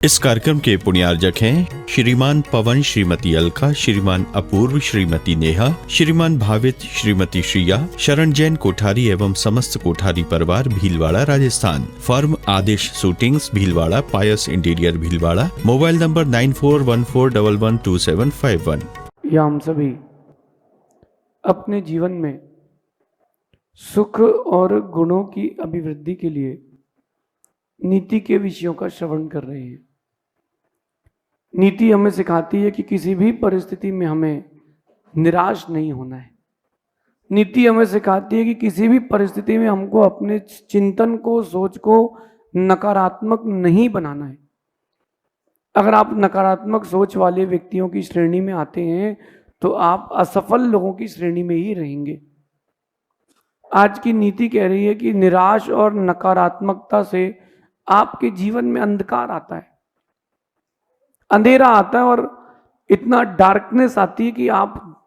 इस कार्यक्रम के पुण्यार्जक हैं श्रीमान पवन, श्रीमती अलका, श्रीमान अपूर्व, श्रीमती नेहा, श्रीमान भावित, श्रीमती श्रिया, शरण जैन कोठारी एवं समस्त कोठारी परिवार, Bhilwara, Rajasthan. Firm Aadesh suitings, Bhilwara, Payas interior, Bhilwara. Mobile number 9414112751। या हम सभी अपने जीवन में सुख और गुणों की अभिवृद्धि के लिए नीति के विषयों का श्रवण कर रहे हैं। नीति हमें सिखाती है कि किसी भी परिस्थिति में हमें निराश नहीं होना है। नीति हमें सिखाती है कि किसी भी परिस्थिति में हमको अपने चिंतन को, सोच को नकारात्मक नहीं बनाना है। अगर आप नकारात्मक सोच वाले व्यक्तियों की श्रेणी में आते हैं तो आप असफल लोगों की श्रेणी में ही रहेंगे। आज की नीति कह रही है कि निराश और नकारात्मकता से आपके जीवन में अंधकार आता है, अंधेरा आता है और इतना डार्कनेस आती है कि आप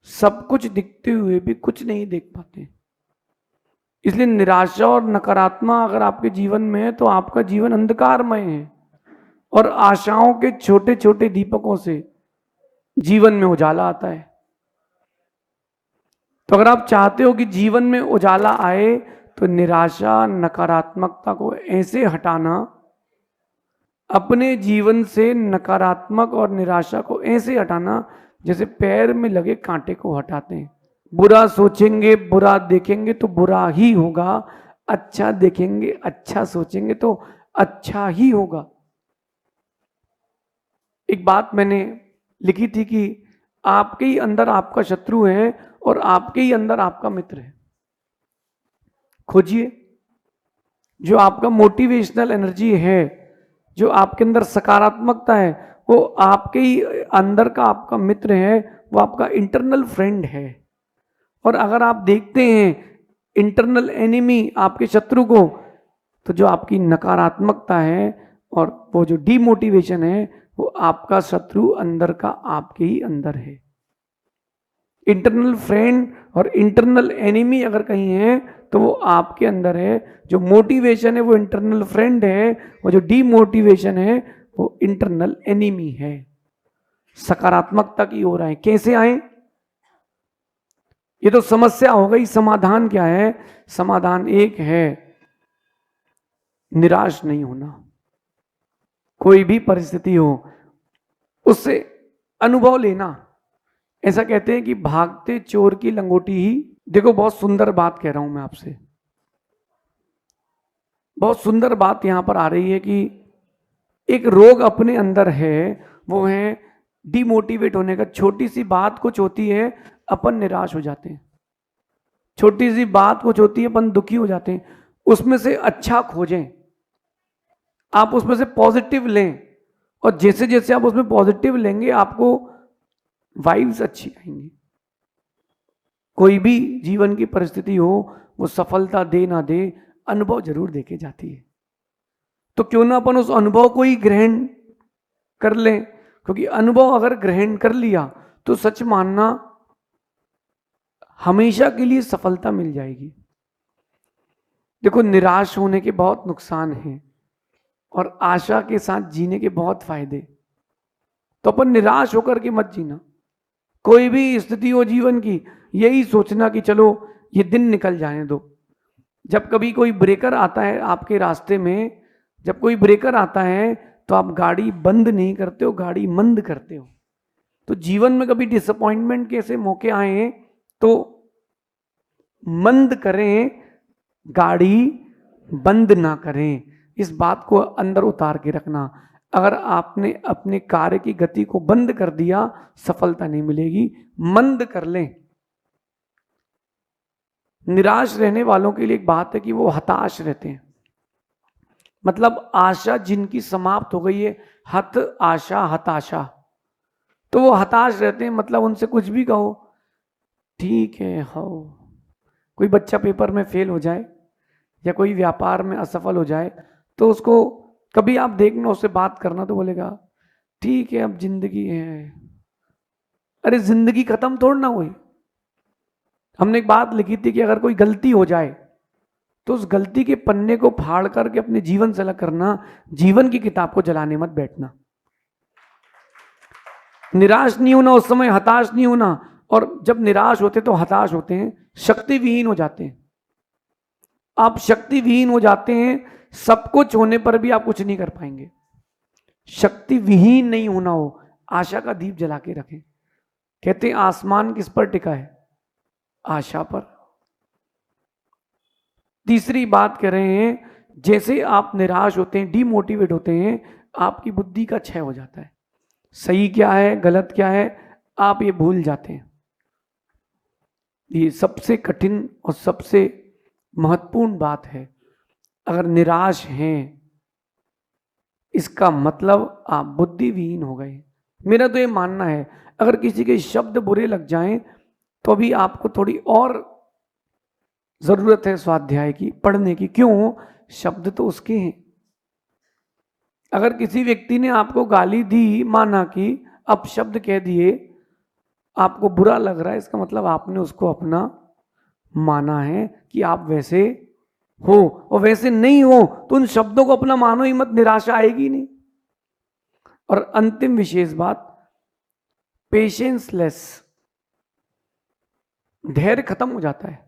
सब कुछ दिखते हुए भी कुछ नहीं देख पाते। इसलिए निराशा और नकारात्मक अगर आपके जीवन में है तो आपका जीवन अंधकारमय है और आशाओं के छोटे छोटे दीपकों से जीवन में उजाला आता है। तो अगर आप चाहते हो कि जीवन में उजाला आए तो निराशा, नकारात्मकता को ऐसे हटाना, अपने जीवन से नकारात्मक और निराशा को ऐसे हटाना जैसे पैर में लगे कांटे को हटाते हैं। बुरा सोचेंगे, बुरा देखेंगे तो बुरा ही होगा, अच्छा देखेंगे, अच्छा सोचेंगे तो अच्छा ही होगा। एक बात मैंने लिखी थी कि आपके ही अंदर आपका शत्रु है और आपके ही अंदर आपका मित्र है। खोजिए जो आपका मोटिवेशनल एनर्जी है, जो आपके अंदर सकारात्मकता है, वो आपके ही अंदर का आपका मित्र है, वो आपका इंटरनल फ्रेंड है। और अगर आप देखते हैं इंटरनल एनिमी, आपके शत्रु को, तो जो आपकी नकारात्मकता है और वो जो डीमोटिवेशन है, वो आपका शत्रु अंदर का आपके ही अंदर है। इंटरनल फ्रेंड और इंटरनल एनिमी अगर कहीं है तो वो आपके अंदर है। जो मोटिवेशन है वो इंटरनल फ्रेंड है और जो डीमोटिवेशन है वो इंटरनल एनिमी है। सकारात्मकता की ओर आए। कैसे आए? ये तो समस्या हो गई। समाधान क्या है? समाधान एक है, निराश नहीं होना। कोई भी परिस्थिति हो उससे अनुभव लेना। ऐसा कहते हैं कि भागते चोर की लंगोटी ही। देखो, बहुत सुंदर बात कह रहा हूं मैं आपसे। बहुत सुंदर बात यहां पर आ रही है कि एक रोग अपने अंदर है, वो है डिमोटिवेट होने का। छोटी सी बात कुछ होती है, अपन निराश हो जाते हैं। छोटी सी बात कुछ होती है, अपन दुखी हो जाते हैं। उसमें से अच्छा खोजें, आप उसमें से पॉजिटिव लें और जैसे जैसे आप उसमें पॉजिटिव लेंगे आपको वाइब्स अच्छी आएंगी। कोई भी जीवन की परिस्थिति हो, वो सफलता दे ना दे, अनुभव जरूर देके जाती है। तो क्यों ना अपन उस अनुभव को ही ग्रहण कर लें, क्योंकि अनुभव अगर ग्रहण कर लिया तो सच मानना हमेशा के लिए सफलता मिल जाएगी। देखो, निराश होने के बहुत नुकसान हैं और आशा के साथ जीने के बहुत फायदे। तो अपन निराश होकर के मत जीना। कोई भी स्थिति हो जीवन की, यही सोचना कि चलो ये दिन निकल जाने दो। जब कभी कोई ब्रेकर आता है आपके रास्ते में, जब कोई ब्रेकर आता है तो आप गाड़ी बंद नहीं करते हो, गाड़ी मंद करते हो। तो जीवन में कभी डिसअपॉइंटमेंट के ऐसे मौके आए तो मंद करें, गाड़ी बंद ना करें। इस बात को अंदर उतार के रखना। अगर आपने अपने कार्य की गति को बंद कर दिया, सफलता नहीं मिलेगी। मंद कर लें। निराश रहने वालों के लिए एक बात है कि वो हताश रहते हैं। मतलब आशा जिनकी समाप्त हो गई है, हत आशा हताशा, तो वो हताश रहते हैं। मतलब उनसे कुछ भी कहो ठीक है, हो। कोई बच्चा पेपर में फेल हो जाए या कोई व्यापार में असफल हो जाए तो उसको कभी आप देखना, उससे बात करना तो बोलेगा ठीक है, अब जिंदगी है। अरे जिंदगी खत्म थोड़ी ना हुई। हमने एक बात लिखी थी कि अगर कोई गलती हो जाए तो उस गलती के पन्ने को फाड़ करके अपने जीवन से अलग करना, जीवन की किताब को जलाने मत बैठना। निराश नहीं होना, उस समय हताश नहीं होना। और जब निराश होते तो हताश होते हैं, शक्ति विहीन हो जाते हैं। आप शक्ति विहीन हो जाते हैं, सब कुछ होने पर भी आप कुछ नहीं कर पाएंगे। शक्ति विहीन नहीं होना हो, आशा का दीप जला के रखें। कहते हैं आसमान किस पर टिका है? आशा पर। तीसरी बात कह रहे हैं, जैसे आप निराश होते हैं, डिमोटिवेट होते हैं, आपकी बुद्धि का क्षय हो जाता है। सही क्या है, गलत क्या है, आप ये भूल जाते हैं। ये सबसे कठिन और सबसे महत्वपूर्ण बात है। अगर निराश हैं, इसका मतलब आप बुद्धिविहीन हो गए। मेरा तो ये मानना है, अगर किसी के शब्द बुरे लग जाएं तो अभी आपको थोड़ी और जरूरत है स्वाध्याय की, पढ़ने की। क्यों? शब्द तो उसके हैं। अगर किसी व्यक्ति ने आपको गाली दी, माना कि अपशब्द कह दिए, आपको बुरा लग रहा है, इसका मतलब आपने उसको अपना माना है कि आप वैसे हो, और वैसे नहीं हो तो उन शब्दों को अपना मानो ही मत, निराशा आएगी नहीं। और अंतिम विशेष बात, पेशेंसलेस, धैर्य खत्म हो जाता है।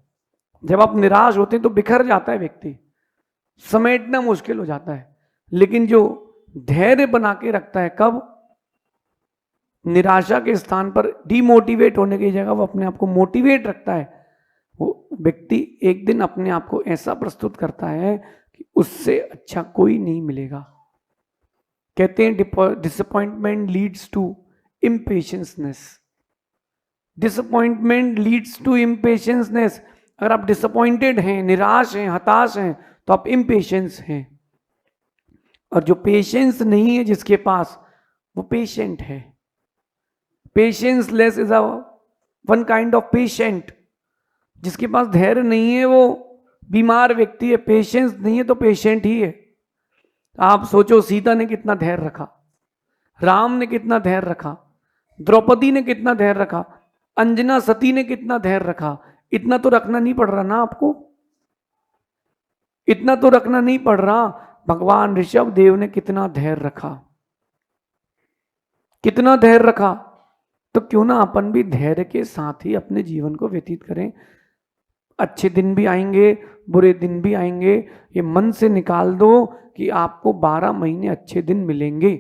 जब आप निराश होते हैं तो बिखर जाता है व्यक्ति, समेटना मुश्किल हो जाता है। लेकिन जो धैर्य बना के रखता है, कब? निराशा के स्थान पर डिमोटिवेट होने की जगह वो अपने आप को मोटिवेट रखता है, वो व्यक्ति एक दिन अपने आप को ऐसा प्रस्तुत करता है कि उससे अच्छा कोई नहीं मिलेगा। कहते हैं disappointment leads to impatienceness. Disappointment leads to impatienceness. अगर आप डिसअपॉइंटेड हैं, निराश हैं, हताश हैं, तो आप इम्पेशेंस हैं। और जो पेशेंस नहीं है जिसके पास, वो पेशेंट है। Patienceless is a one kind of patient. जिसके पास धैर्य नहीं है वो बीमार व्यक्ति है, पेशेंस नहीं है तो पेशेंट ही है। आप सोचो, सीता ने कितना धैर्य रखा, राम ने कितना धैर्य रखा, द्रौपदी ने कितना धैर्य रखा, अंजना सती ने कितना धैर्य रखा। इतना तो रखना नहीं पड़ रहा ना आपको, इतना तो रखना नहीं पड़ रहा। भगवान ऋषभ देव ने कितना धैर्य रखा, कितना धैर्य रखा। तो क्यों ना अपन भी धैर्य के साथ ही अपने जीवन को व्यतीत करें। अच्छे दिन भी आएंगे, बुरे दिन भी आएंगे। ये मन से निकाल दो कि आपको 12 महीने अच्छे दिन मिलेंगे,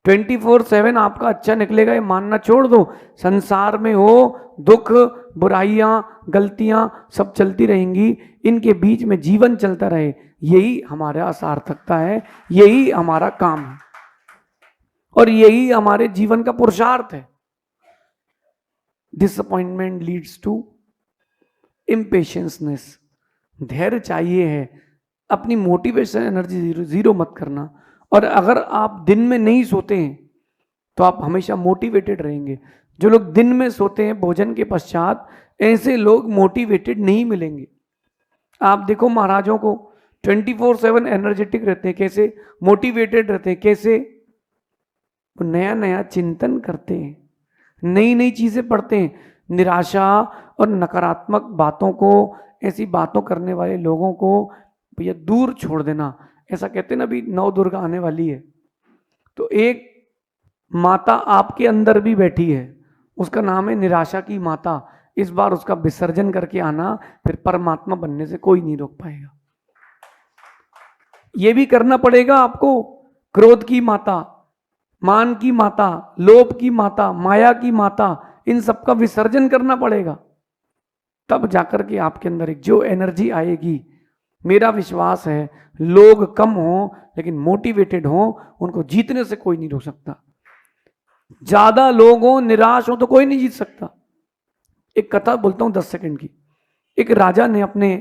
24/7 आपका अच्छा निकलेगा, ये मानना छोड़ दो। संसार में हो दुख, बुराइयां, गलतियां सब चलती रहेंगी, इनके बीच में जीवन चलता रहे, यही हमारा सार्थकता है, यही हमारा काम है और यही हमारे जीवन का पुरुषार्थ है। Disappointment leads to impatienceness. धैर्य चाहिए है, अपनी मोटिवेशन एनर्जी जीरो मत करना। और अगर आप दिन में नहीं सोते हैं तो आप हमेशा मोटिवेटेड रहेंगे। जो लोग दिन में सोते हैं भोजन के पश्चात, ऐसे लोग मोटिवेटेड नहीं मिलेंगे। आप देखो महाराजों को 24/7 एनर्जेटिक रहते हैं, कैसे मोटिवेटेड रहते हैं, कैसे वो नया नया चिंतन करते हैं, नई नई चीजें पढ़ते हैं। निराशा और नकारात्मक बातों को, ऐसी बातों करने वाले लोगों को भैया दूर छोड़ देना। ऐसा कहते हैं ना, अभी 9 दुर्गा आने वाली है, तो एक माता आपके अंदर भी बैठी है, उसका नाम है निराशा की माता। इस बार उसका विसर्जन करके आना, फिर परमात्मा बनने से कोई नहीं रोक पाएगा। यह भी करना पड़ेगा आपको। क्रोध की माता, मान की माता, लोभ की माता, माया की माता, इन सब का विसर्जन करना पड़ेगा। तब जाकर के आपके अंदर एक जो एनर्जी आएगी। मेरा विश्वास है लोग कम हो लेकिन मोटिवेटेड हो, उनको जीतने से कोई नहीं रोक सकता। ज्यादा लोग हो, निराश हो तो कोई नहीं जीत सकता। एक कथा बोलता हूं 10 सेकंड की। एक राजा ने अपने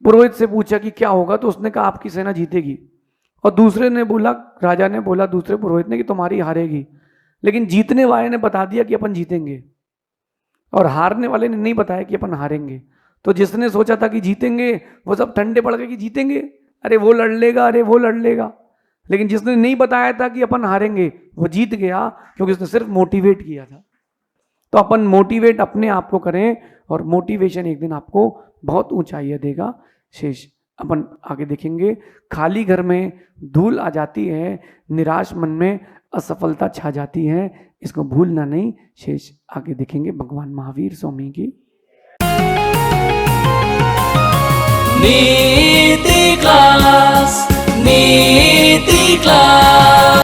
पुरोहित से पूछा कि क्या होगा, तो उसने कहा आपकी सेना जीतेगी। और दूसरे ने बोला, राजा ने बोला दूसरे पुरोहित ने कि तुम्हारी हारेगी। लेकिन जीतने वाले ने बता दिया कि अपन जीतेंगे, और हारने वाले ने नहीं बताया कि अपन हारेंगे। तो जिसने सोचा था कि जीतेंगे वो सब ठंडे पड़ गए कि जीतेंगे, अरे वो लड़ लेगा, अरे वो लड़ लेगा। लेकिन जिसने नहीं बताया था कि अपन हारेंगे वो जीत गया, क्योंकि उसने सिर्फ मोटिवेट किया था। तो अपन मोटिवेट अपने आप को करें और मोटिवेशन एक दिन आपको बहुत ऊंचाइयां देगा। शेष अपन आगे देखेंगे। खाली घर में धूल आ जाती है, निराश मन में असफलता छा जाती है, इसको भूलना नहीं। शेष आगे देखेंगे भगवान महावीर स्वामी की। नीति क्लास, नीति क्लास।